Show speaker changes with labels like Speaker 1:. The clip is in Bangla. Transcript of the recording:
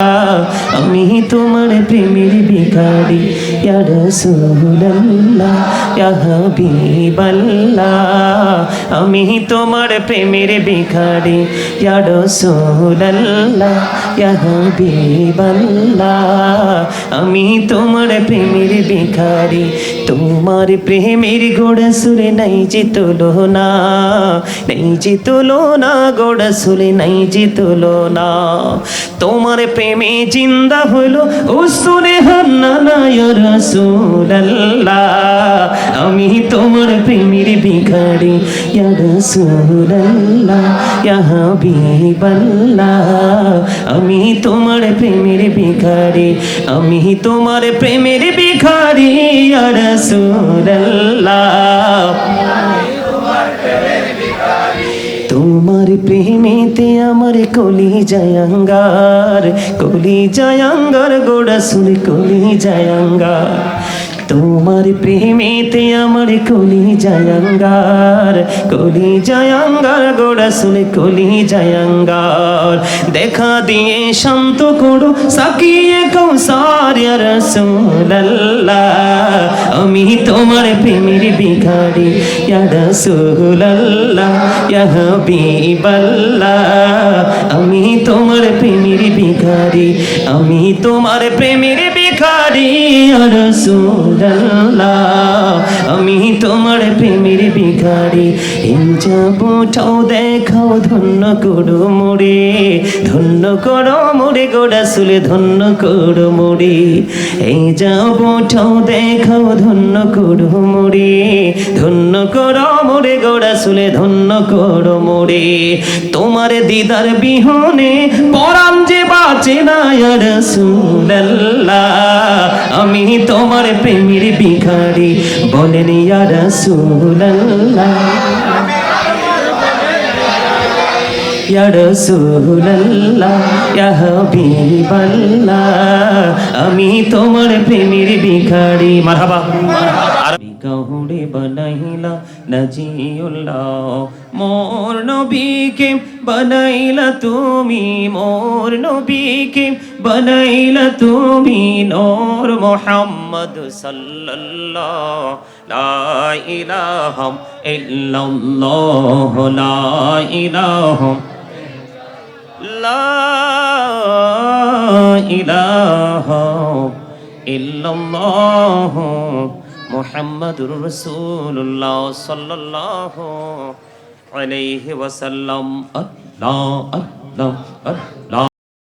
Speaker 1: আমি তোমার প্রেমের ভিখারি ইয়া রাসূলুল্লাহ ইয়া হাবিবাল্লাহ আমি তোমার প্রেমের ভিখারি ইয়া রাসূলুল্লাহ ইয়া হাবিবাল্লাহ আমি তোমার প্রেমের ভিখারি তোমার প্রেমের গোড়া সুরে নাই যে তুলনা নাই যে তুলনা গোড়া সুরে নাই যে তুলনা তোমার প্রেমে জিন্দা হলো উসুরে হান্নানা ইয়া রাসূলুল্লাহ আমি তোমার প্রেমের ভিখারি ইয়া রাসূলুল্লাহ ইয়া হাবিবাল্লাহ আমি তোমার প্রেমের ভিখারি আমি তোমার প্রেমের ভিখারি ইয়া রাসূলুল্লাহ তোমার প্রেমেতে আমার কলি জায়াঙ্গার গোড়া শুনে কলি জায়াঙ্গার তোমার প্রেমেতে আমার কলি জায়াঙ্গার গোড়া শুনে কলি জায়াঙ্গার দেখা দিয়ে শান্ত করো সাকিয়ে কৌসার ইয়া রাসূলুল্লাহ আমি তোমার প্রেমের ভিখারি ইয়া রাসূলুল্লাহ ইয়া হাবিবাল্লাহ আমি তোমার প্রেমের ভিখারি আমি তোমার প্রেমের ভিখারি ইয়া রাসূলুল্লাহ আমি তোমার প্রেমের ভিখারি এই যাবটাও দেখাও ধন্য করো মোরে গোড়া সুলে ধন্য করো মোরে এই যাবটাও দেখাও ধন্য করো মোরে গোড়া সুলে ধন্য করো মোরে তোমার দিদার বিহনে পরাণ যে বাঁচে না ইয়া রাসূলুল্লাহ আমি তোমার প্রেমের ভিখারি বলেন ইয়া রাসূলুল্লাহ ইয়া রাসূলুল্লাহ ইয়া হাবিবাল্লাহ আমি তোমার প্রেমের ভিখারি মারহাবা কাহুড়ে বানাইলা নাজিউল্লাহ মোর নবীকে বানাইলা তুমি মোর নবীকে বানাইলা তুমি নূর মুহাম্মদ সাল্লাল্লাহ লা ইলাহা ইল্লাল্লাহ লা ইলাহা ইল্লাল্লাহ মুহাম্মাদুর রাসূলুল্লাহ সাল্লাল্লাহু আলাইহি ওয়াসাল্লাম আল্লাহ আল্লাহ